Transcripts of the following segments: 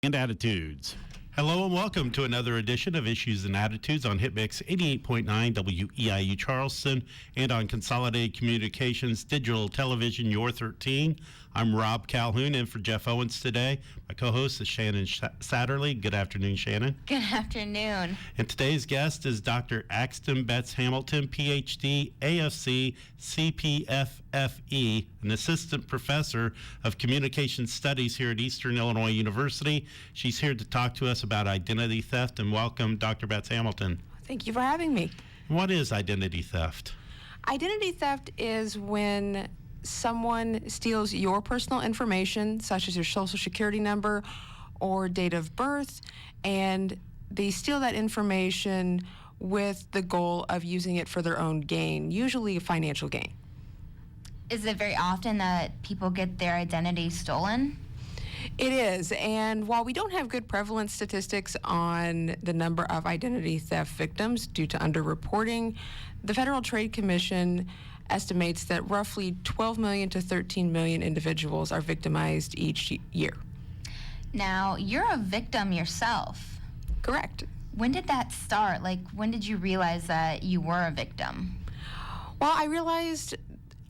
And attitudes. Hello and welcome to another edition of Issues and Attitudes on Hitmix 88.9 WEIU Charleston and on Consolidated Communications Digital Television Your 13. I'm Rob Calhoun in for Jeff Owens today. My co-host is Shannon Satterley. Good afternoon, Shannon. Good afternoon. And today's guest is Dr. Axton Betz-Hamilton, PhD, AFC, CPFFE, an assistant professor of communication studies here at Eastern Illinois University. She's here to talk to us about identity theft, and welcome, Dr. Betz-Hamilton. Thank you for having me. What is identity theft? Identity theft is when someone steals your personal information, such as your social security number or date of birth, and they steal that information with the goal of using it for their own gain, usually a financial gain. Is it very often that people get their identity stolen? It is, and while we don't have good prevalence statistics on the number of identity theft victims due to underreporting, the Federal Trade Commission estimates that roughly 12 million to 13 million individuals are victimized each year. Now, you're a victim yourself. Correct. When did that start? When did you realize that you were a victim? Well, I realized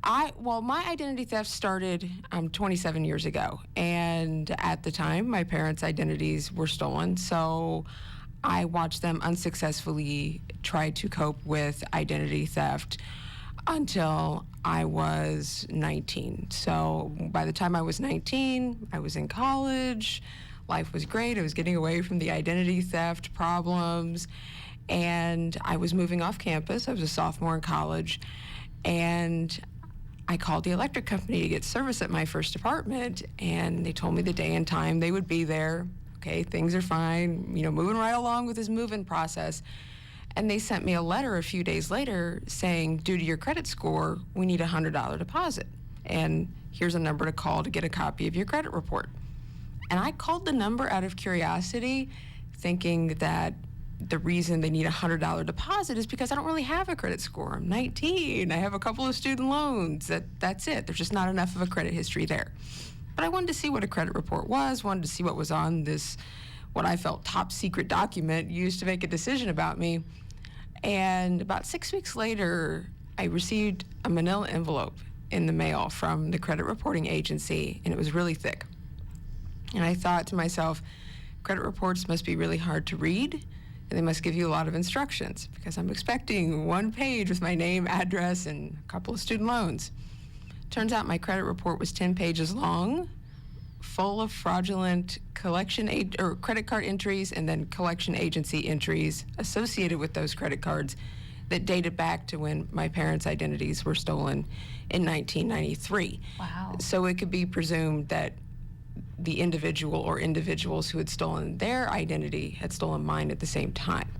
my identity theft started 27 years ago, and at the time, my parents' identities were stolen, so I watched them unsuccessfully try to cope with identity theft until I was 19. So by the time I was 19, I was in college. Life was great. I was getting away from the identity theft problems, and I was moving off campus. I was a sophomore in college, and I called the electric company to get service at my first apartment, and they told me the day and time they would be there. Okay, things are fine, moving right along with this move-in process. And they sent me a letter a few days later saying, due to your credit score, we need a $100 deposit. And here's a number to call to get a copy of your credit report. And I called the number out of curiosity, thinking that the reason they need a $100 deposit is because I don't really have a credit score. I'm 19. I have a couple of student loans. That's it. There's just not enough of a credit history there. But I wanted to see what a credit report was, wanted to see what was on this, what I felt top secret document used to make a decision about me. And about 6 weeks later, I received a manila envelope in the mail from the credit reporting agency, and it was really thick. And I thought to myself, credit reports must be really hard to read, and they must give you a lot of instructions, because I'm expecting one page with my name, address, and a couple of student loans. Turns out my credit report was 10 pages long, full of fraudulent credit card entries and then collection agency entries associated with those credit cards that dated back to when my parents' identities were stolen in 1993. Wow. So it could be presumed that the individual or individuals who had stolen their identity had stolen mine at the same time.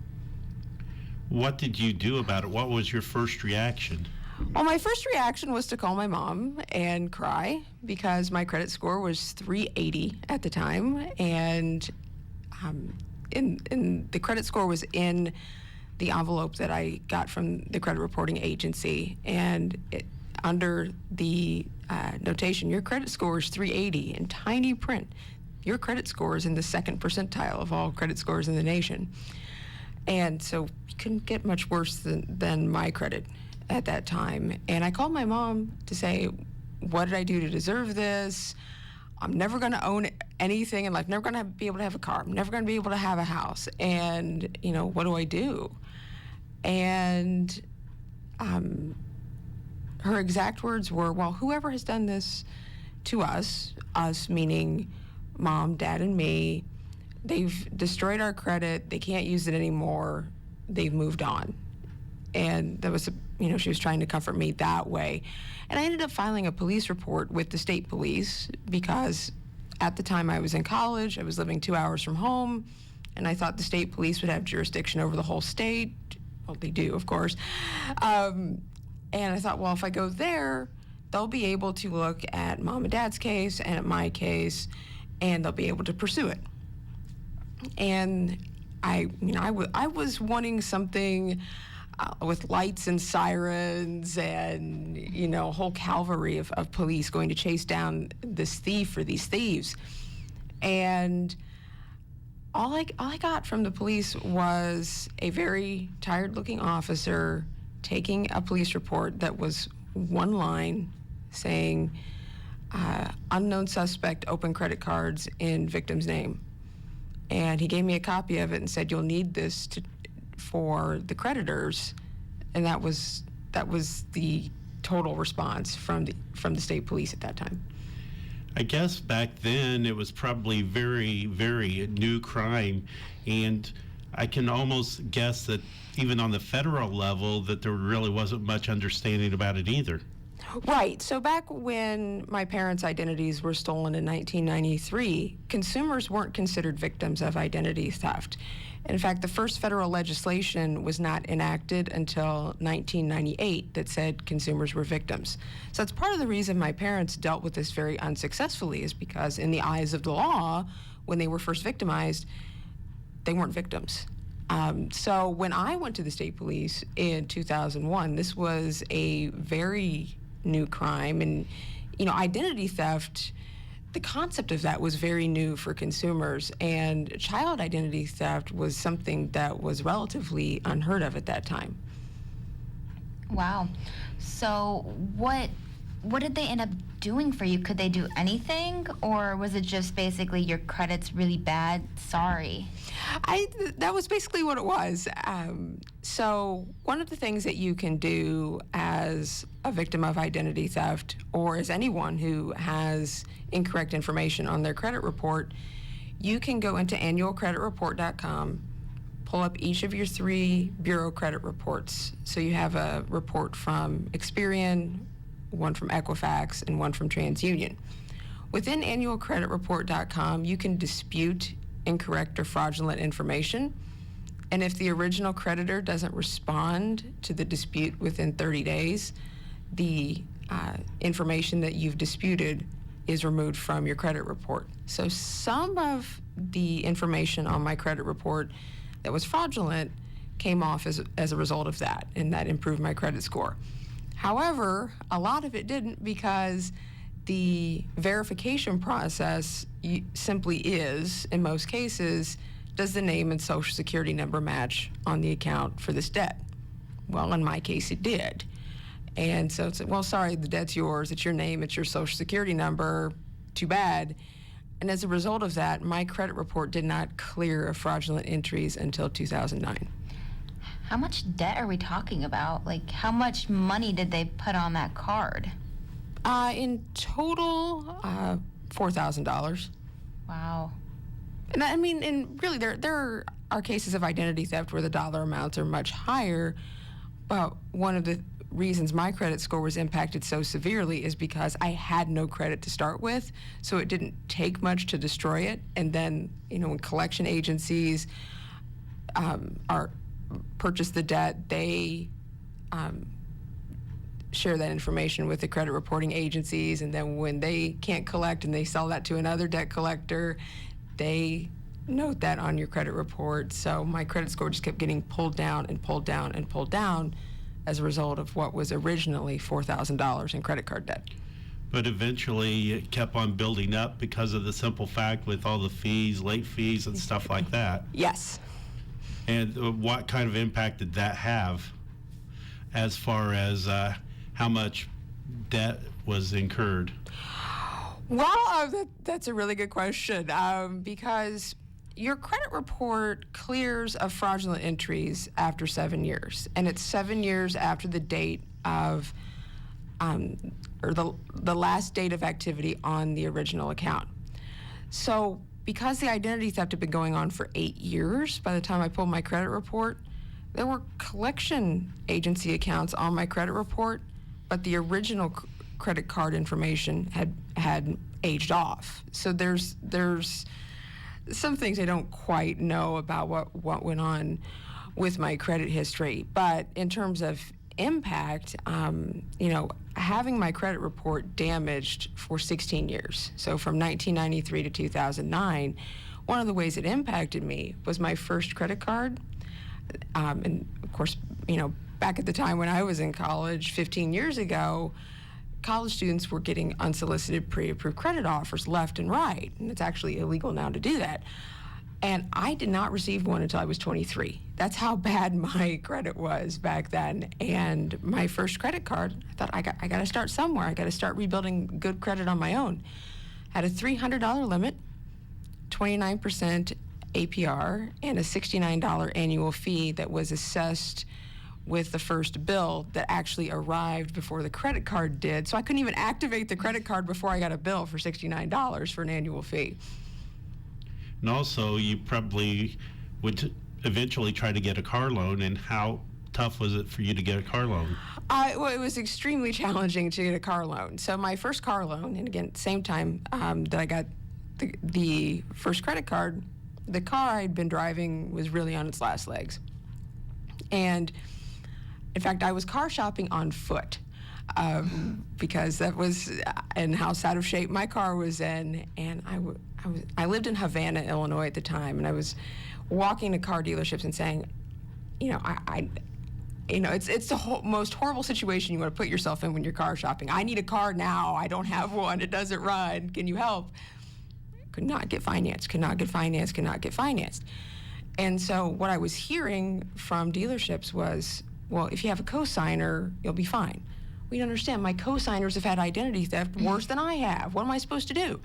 What did you do about it? What was your first reaction? Well, my first reaction was to call my mom and cry because my credit score was 380 at the time, and the credit score was in the envelope that I got from the credit reporting agency, and under the notation, your credit score is 380 in tiny print. Your credit score is in the second percentile of all credit scores in the nation, and so you couldn't get much worse than my credit at that time. And I called my mom to say, what did I do to deserve this? I'm never going to own anything in life, never going to be able to have a car, I'm never going to be able to have a house, and what do I do? And her exact words were, well, whoever has done this to us meaning mom, dad, and me, they've destroyed our credit, they can't use it anymore, they've moved on. And that was, she was trying to comfort me that way. And I ended up filing a police report with the state police because at the time I was in college, I was living 2 hours from home, and I thought the state police would have jurisdiction over the whole state. Well, they do, of course. And I thought, well, if I go there, they'll be able to look at mom and dad's case and at my case, and they'll be able to pursue it. And I was wanting something with lights and sirens and, a whole cavalry of police going to chase down this thief or these thieves. And All I got from the police was a very tired-looking officer taking a police report that was one line saying, unknown suspect open credit cards in victim's name. And he gave me a copy of it and said, you'll need this for the creditors. And that was the total response from the state police at that time. I guess back then it was probably very, very new crime, and I can almost guess that even on the federal level that there really wasn't much understanding about it either. Right. So back when my parents' identities were stolen in 1993, consumers weren't considered victims of identity theft. In fact, the first federal legislation was not enacted until 1998 that said consumers were victims. So that's part of the reason my parents dealt with this very unsuccessfully, is because in the eyes of the law, when they were first victimized, they weren't victims. So when I went to the state police in 2001, this was a very new crime. And, identity theft, the concept of that was very new for consumers, and child identity theft was something that was relatively unheard of at that time. Wow. So what did they end up doing for you? Could they do anything, or was it just basically your credit's really bad? Sorry. That was basically what it was. So one of the things that you can do as a victim of identity theft, or as anyone who has incorrect information on their credit report, you can go into annualcreditreport.com, pull up each of your 3 bureau credit reports. So you have a report from Experian, one from Equifax, and one from TransUnion. Within annualcreditreport.com, you can dispute incorrect or fraudulent information. And if the original creditor doesn't respond to the dispute within 30 days, the information that you've disputed is removed from your credit report. So some of the information on my credit report that was fraudulent came off as a result of that, and that improved my credit score. However, a lot of it didn't, because the verification process simply is, in most cases, does the name and social security number match on the account for this debt? Well, in my case, it did. And so it's, well, sorry, the debt's yours. It's your name. It's your social security number. Too bad. And as a result of that, my credit report did not clear of fraudulent entries until 2009. How much debt are we talking about? Like, how much money did they put on that card? In total, $4,000. Wow. And I mean, and really, there are cases of identity theft where the dollar amounts are much higher. But one of the reasons my credit score was impacted so severely is because I had no credit to start with, so it didn't take much to destroy it. And then, when collection agencies purchase the debt, they share that information with the credit reporting agencies, and then when they can't collect and they sell that to another debt collector, they note that on your credit report. So my credit score just kept getting pulled down and pulled down and pulled down as a result of what was originally $4,000 in credit card debt. But eventually it kept on building up because of the simple fact with all the fees, late fees and stuff like that. Yes. And what kind of impact did that have as far as how much debt was incurred? Well, that's a really good question, because your credit report clears of fraudulent entries after 7 years, and it's 7 years after the date of, or the last date of activity on the original account. So because the identity theft had been going on for 8 years, by the time I pulled my credit report, there were collection agency accounts on my credit report, but the original credit card information had aged off. So there's some things I don't quite know about what went on with my credit history. But in terms of impact, having my credit report damaged for 16 years, so from 1993 to 2009, one of the ways it impacted me was my first credit card. And of course, back at the time when I was in college 15 years ago, college students were getting unsolicited pre-approved credit offers left and right, and it's actually illegal now to do that. And I did not receive one until I was 23. That's how bad my credit was back then. And my first credit card, I thought, I got to start somewhere. I got to start rebuilding good credit on my own. Had a $300 limit, 29% APR, and a $69 annual fee that was assessed with the first bill that actually arrived before the credit card did. So I couldn't even activate the credit card before I got a bill for $69 for an annual fee. And also, you probably would eventually try to get a car loan. And how tough was it for you to get a car loan? Well, it was extremely challenging to get a car loan. So my first car loan, and again, same time that I got the first credit card, the car I'd been driving was really on its last legs. And in fact, I was car shopping on foot because that was and how out of shape my car was in. And I lived in Havana, Illinois at the time, and I was walking to car dealerships and saying, it's the most horrible situation you want to put yourself in when you're car shopping. I need a car now. I don't have one. It doesn't run. Can you help? Could not get financed. And so what I was hearing from dealerships was, well, if you have a cosigner, you'll be fine. We don't understand. My cosigners have had identity theft worse than I have. What am I supposed to do?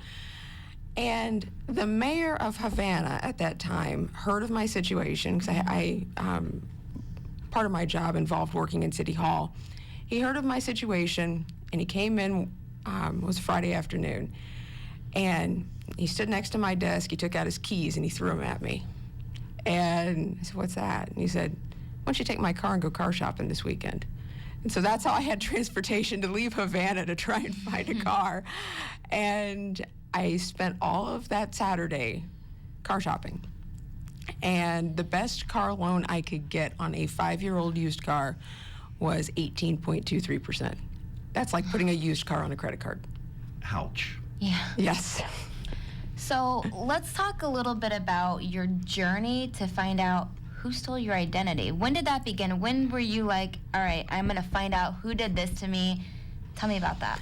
And the mayor of Havana at that time heard of my situation, because part of my job involved working in City Hall. He heard of my situation, and he came in, it was Friday afternoon, and he stood next to my desk. He took out his keys, and he threw them at me. And I said, what's that? And he said, why don't you take my car and go car shopping this weekend? And so that's how I had transportation to leave Havana to try and find a car. And I spent all of that Saturday car shopping. And the best car loan I could get on a 5-year-old used car was 18.23%. That's like putting a used car on a credit card. Ouch. Yeah. Yes. So let's talk a little bit about your journey to find out who stole your identity. When did that begin? When were you like, all right, I'm going to find out who did this to me? Tell me about that.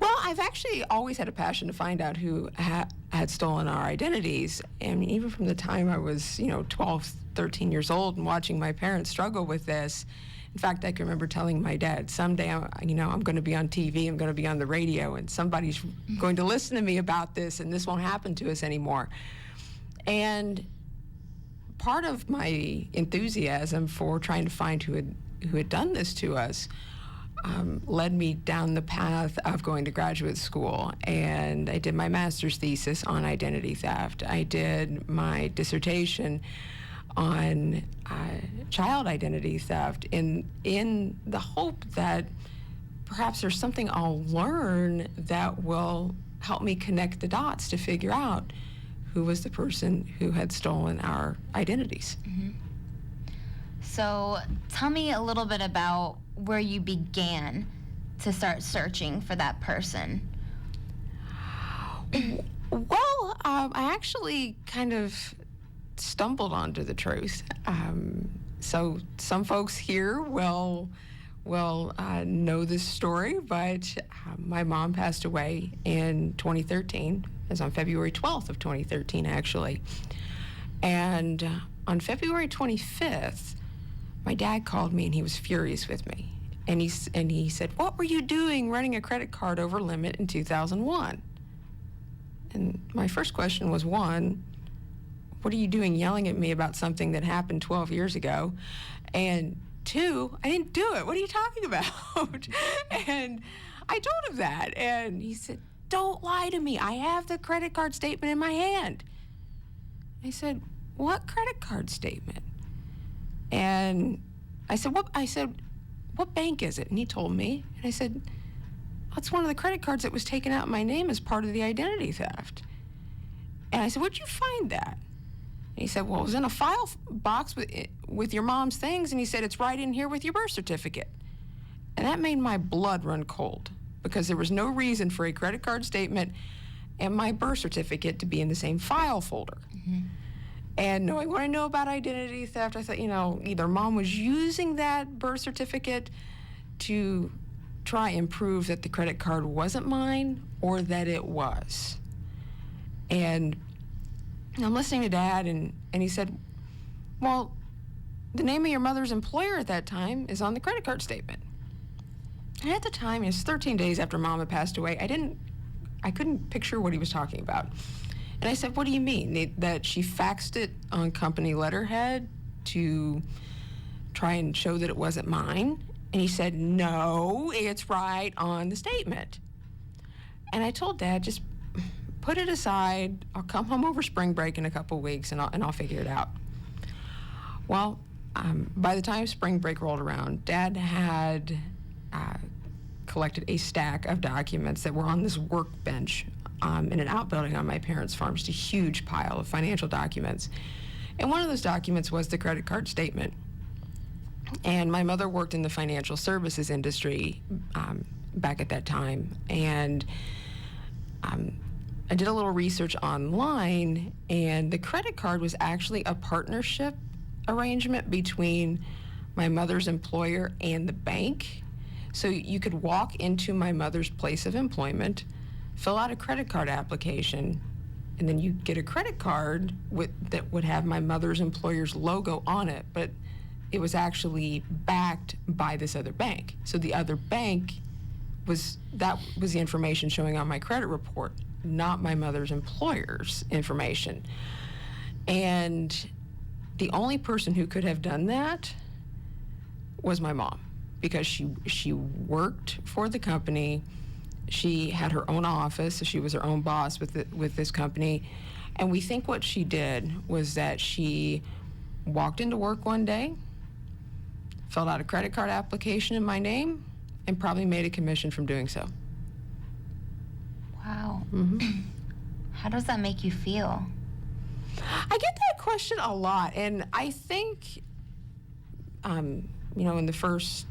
Well, I've actually always had a passion to find out who had stolen our identities. I mean, even from the time I was, 12, 13 years old and watching my parents struggle with this. In fact, I can remember telling my dad, someday, I'm going to be on TV, I'm going to be on the radio, and somebody's going to listen to me about this, and this won't happen to us anymore. And part of my enthusiasm for trying to find who had done this to us led me down the path of going to graduate school. And I did my master's thesis on identity theft. I did my dissertation on child identity theft in the hope that perhaps there's something I'll learn that will help me connect the dots to figure out who was the person who had stolen our identities. Mm-hmm. So tell me a little bit about where you began to start searching for that person. Well, I actually kind of stumbled onto the truth. So some folks here will know this story, but my mom passed away in 2013. It was on February 12th of 2013, actually. And on February 25th, my dad called me and he was furious with me. And he said, "What were you doing running a credit card over limit in 2001? And my first question was, one, what are you doing yelling at me about something that happened 12 years ago? And two, I didn't do it. What are you talking about? And I told him that. And he said, don't lie to me. I have the credit card statement in my hand. I said, what credit card statement? And I said, what bank is it? And he told me. And I said, that's one of the credit cards that was taken out in my name as part of the identity theft. And I said, where'd you find that? And he said, well, it was in a file box with your mom's things. And he said, it's right in here with your birth certificate. And that made my blood run cold, because there was no reason for a credit card statement and my birth certificate to be in the same file folder. Mm-hmm. And knowing what I know about identity theft, I thought, either mom was using that birth certificate to try and prove that the credit card wasn't mine, or that it was. And And I'm listening to Dad, and he said, well, the name of your mother's employer at that time is on the credit card statement. And at the time, it was 13 days after Mom had passed away, I couldn't picture what he was talking about. And I said, what do you mean? That she faxed it on company letterhead to try and show that it wasn't mine? And he said, no, it's right on the statement. And I told Dad, just put it aside. I'll come home over spring break in a couple weeks, and I'll figure it out. Well, by the time spring break rolled around, Dad had collected a stack of documents that were on this workbench in an outbuilding on my parents' farm, just a huge pile of financial documents. And one of those documents was the credit card statement. And my mother worked in the financial services industry back at that time. And I did a little research online, and the credit card was actually a partnership arrangement between my mother's employer and the bank. So you could walk into my mother's place of employment, fill out a credit card application, and then you get a credit card that would have my mother's employer's logo on it, but it was actually backed by this other bank. So the other bank was the information showing on my credit report, not my mother's employer's information. And the only person who could have done that was my mom, because she worked for the company. She had her own office, so she was her own boss with this company. And we think what she did was that she walked into work one day, filled out a credit card application in my name, and probably made a commission from doing so. Wow. Mm-hmm. How does that make you feel? I get that question a lot, and I think, in the first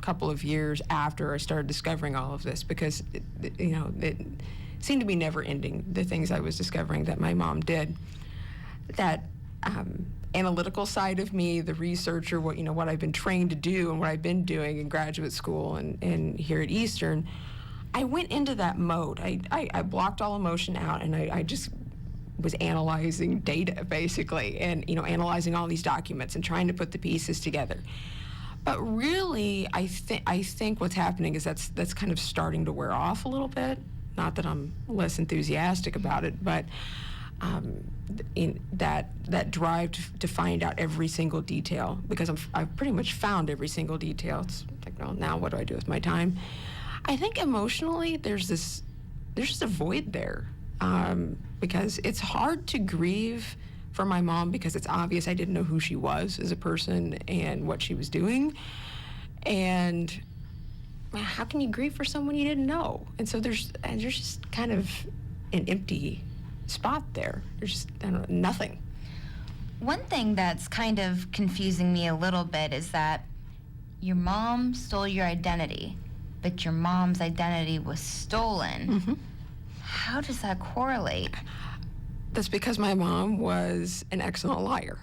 couple of years after I started discovering all of this, because it seemed to be never ending, the things I was discovering that my mom did, that analytical side of me, the researcher, what I've been trained to do and what I've been doing in graduate school and here at Eastern, I went into that mode. I blocked all emotion out, and I just was analyzing data, basically, and analyzing all these documents and trying to put the pieces together. But really, I think what's happening is that's kind of starting to wear off a little bit. Not that I'm less enthusiastic about it, but in that drive to find out every single detail, because I've pretty much found every single detail. It's like, well, now what do I do with my time? I think emotionally there's just a void there, because it's hard to grieve for my mom, because it's obvious I didn't know who she was as a person and what she was doing. And how can you grieve for someone you didn't know? And so there's just kind of an empty spot there. There's just, I don't know, nothing. One thing that's kind of confusing me a little bit is that your mom stole your identity, but your mom's identity was stolen. Mm-hmm. How does that correlate? That's because my mom was an excellent liar.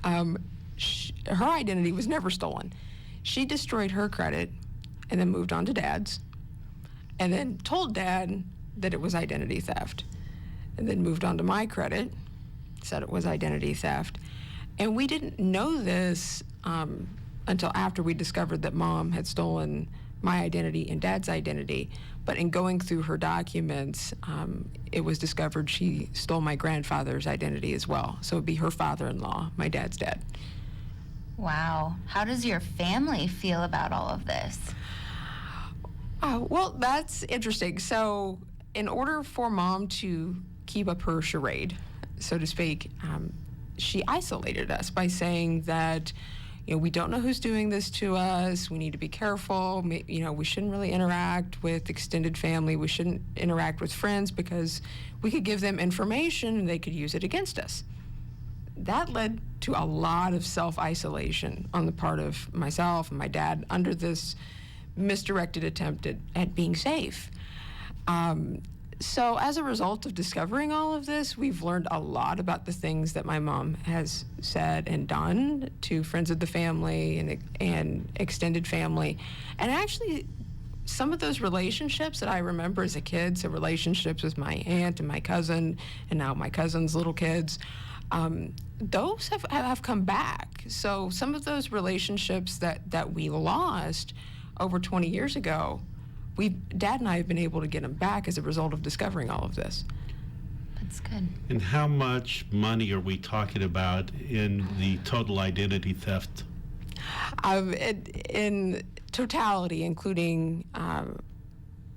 Her identity was never stolen. She destroyed her credit and then moved on to Dad's, and then told Dad that it was identity theft, and then moved on to my credit, said it was identity theft. And we didn't know this until after we discovered that Mom had stolen my identity and Dad's identity. But in going through her documents, it was discovered she stole my grandfather's identity as well. So it'd be her father-in-law, my dad's dad. Wow. How does your family feel about all of this? Well, that's interesting. So in order for Mom to keep up her charade, so to speak, she isolated us by saying that, we don't know who's doing this to us. We need to be careful. We shouldn't really interact with extended family. We shouldn't interact with friends, because we could give them information and they could use it against us. That led to a lot of self-isolation on the part of myself and my dad under this misdirected attempt at being safe. So as a result of discovering all of this, we've learned a lot about the things that my mom has said and done to friends of the family and extended family. And actually some of those relationships that I remember as a kid, so relationships with my aunt and my cousin, and now my cousin's little kids, those have come back. So some of those relationships that we lost over 20 years ago, Dad and I have been able to get them back as a result of discovering all of this. That's good. And how much money are we talking about in the total identity theft? In totality, including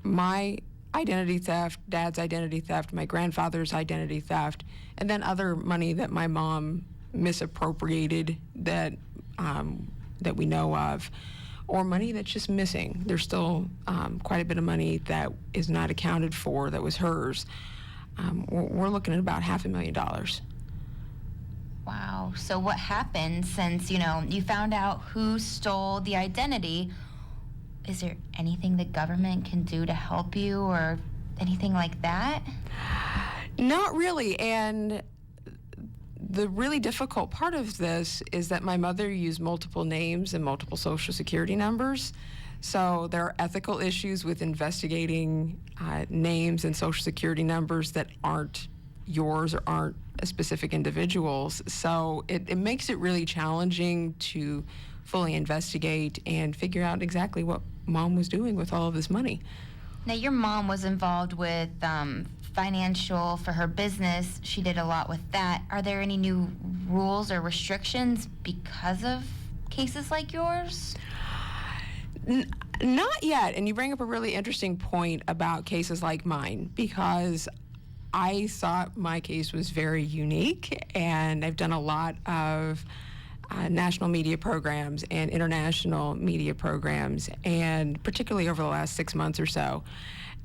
my identity theft, Dad's identity theft, my grandfather's identity theft, and then other money that my mom misappropriated that we know of, or money that's just missing. There's still quite a bit of money that is not accounted for that was hers. We're looking at about $500,000. Wow. So what happened since, you found out who stole the identity? Is there anything the government can do to help you or anything like that? Not really. And the really difficult part of this is that my mother used multiple names and multiple social security numbers. So there are ethical issues with investigating names and social security numbers that aren't yours or aren't a specific individual's. So it makes it really challenging to fully investigate and figure out exactly what Mom was doing with all of this money. Now, your mom was involved with financial for her business. She did a lot with that. Are there any new rules or restrictions because of cases like yours? Not yet. And you bring up a really interesting point about cases like mine, because I thought my case was very unique, and I've done a lot of national media programs and international media programs, and particularly over the last 6 months or so.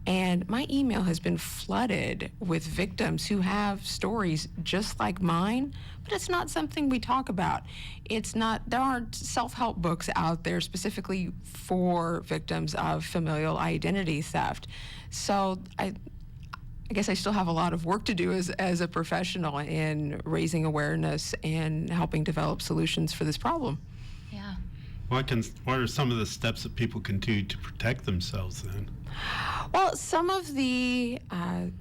And my email has been flooded with victims who have stories just like mine, but it's not something we talk about. There aren't self-help books out there specifically for victims of familial identity theft. So I guess I still have a lot of work to do as a professional in raising awareness and helping develop solutions for this problem. Yeah. What are some of the steps that people can do to protect themselves then? Well, some of the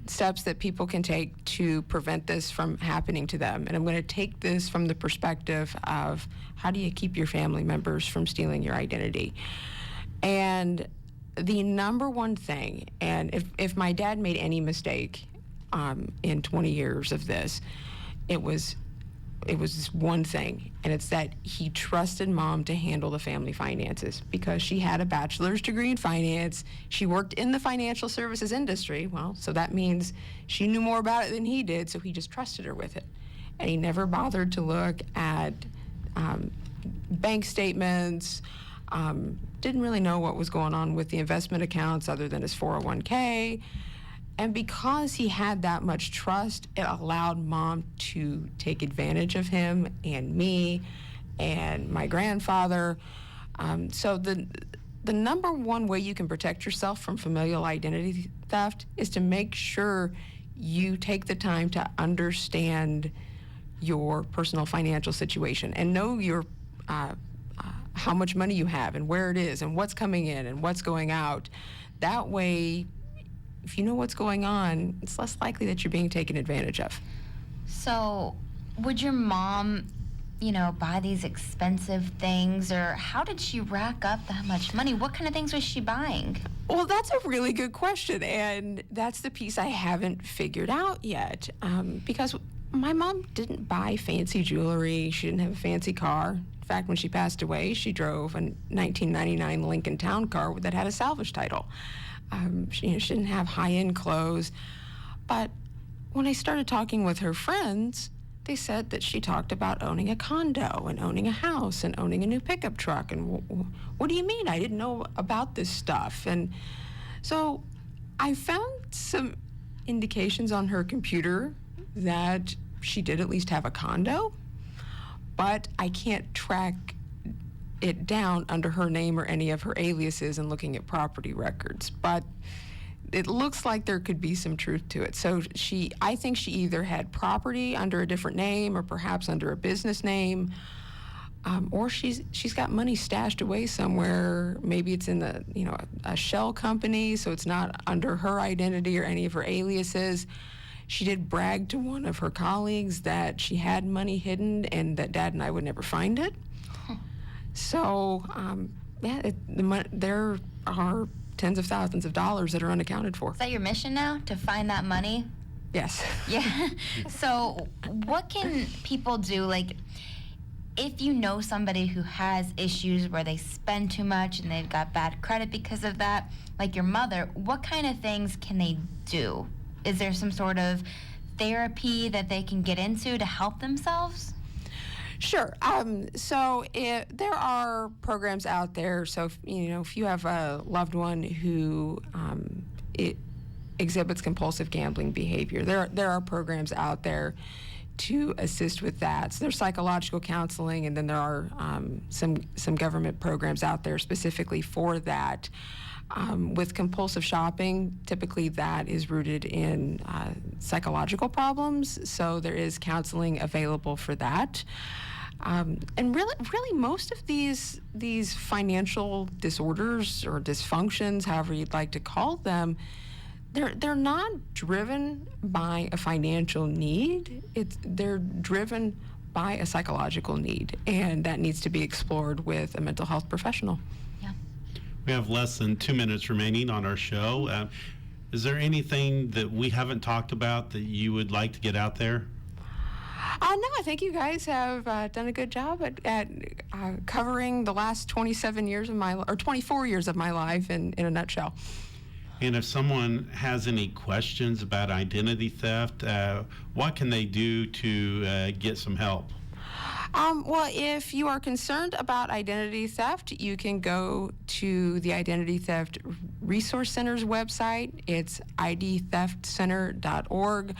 steps that people can take to prevent this from happening to them, and I'm going to take this from the perspective of how do you keep your family members from stealing your identity. And the number one thing, and if my dad made any mistake in 20 years of this, it was this one thing, and it's that he trusted Mom to handle the family finances because she had a bachelor's degree in finance. She worked in the financial services industry. Well, so that means she knew more about it than he did, so he just trusted her with it. And he never bothered to look at bank statements, didn't really know what was going on with the investment accounts other than his 401k. And because he had that much trust, it allowed Mom to take advantage of him and me and my grandfather. So the number one way you can protect yourself from familial identity theft is to make sure you take the time to understand your personal financial situation and know your how much money you have and where it is and what's coming in and what's going out. That way, if you know what's going on, it's less likely that you're being taken advantage of. So would your mom, buy these expensive things, or how did she rack up that much money? What kind of things was she buying? Well, that's a really good question, and that's the piece I haven't figured out yet, because my mom didn't buy fancy jewelry. She didn't have a fancy car. In fact, when she passed away, she drove a 1999 Lincoln Town Car that had a salvage title. She didn't have high-end clothes. But when I started talking with her friends, they said that she talked about owning a condo and owning a house and owning a new pickup truck. And what do you mean? I didn't know about this stuff. And so I found some indications on her computer that she did at least have a condo, but I can't track it down under her name or any of her aliases and looking at property records. But it looks like there could be some truth to it. So I think she either had property under a different name or perhaps under a business name. or she's got money stashed away somewhere. Maybe it's in a shell company, so it's not under her identity or any of her aliases. She did brag to one of her colleagues that she had money hidden and that Dad and I would never find it. So, there are tens of thousands of dollars that are unaccounted for. Is that your mission now, to find that money? Yes. Yeah. So what can people do? Like, if you know somebody who has issues where they spend too much and they've got bad credit because of that, like your mother, what kind of things can they do? Is there some sort of therapy that they can get into to help themselves? Sure. So there are programs out there. So if you have a loved one who exhibits compulsive gambling behavior, there are programs out there to assist with that. So there's psychological counseling, and then there are some government programs out there specifically for that. With compulsive shopping, typically that is rooted in psychological problems, so there is counseling available for that. And really, most of these financial disorders or dysfunctions, however you'd like to call them, they're not driven by a financial need. They're driven by a psychological need, and that needs to be explored with a mental health professional. We have less than 2 minutes remaining on our show. Is there anything that we haven't talked about that you would like to get out there? No, I think you guys have done a good job at covering the last 24 years of my life in a nutshell. And if someone has any questions about identity theft, what can they do to get some help? Well, if you are concerned about identity theft, you can go to the Identity Theft Resource Center's website. It's idtheftcenter.org.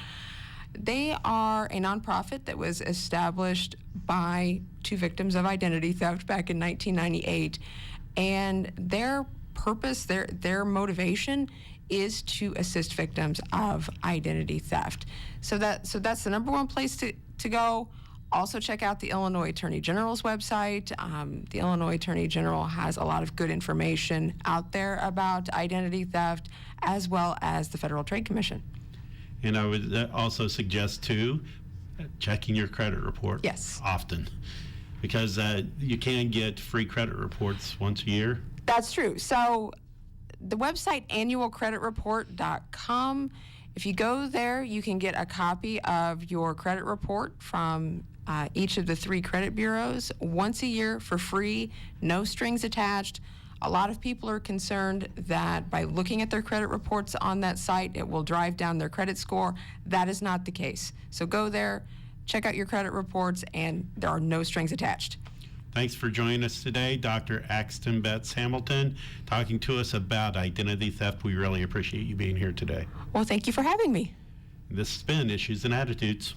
They are a nonprofit that was established by two victims of identity theft back in 1998, and their purpose, their motivation is to assist victims of identity theft. So that's the number one place to go. Also, check out the Illinois Attorney General's website. The Illinois Attorney General has a lot of good information out there about identity theft, as well as the Federal Trade Commission. And I would also suggest, too, checking your credit report often, because you can get free credit reports once a year. That's true. So the website annualcreditreport.com, if you go there, you can get a copy of your credit report from each of the 3 credit bureaus once a year for free, no strings attached. A lot of people are concerned that by looking at their credit reports on that site, it will drive down their credit score. That is not the case. So go there, check out your credit reports, and there are no strings attached. Thanks for joining us today, Dr. Axton Betz-Hamilton, talking to us about identity theft. We really appreciate you being here today. Well, thank you for having me. This has been Issues and Attitudes.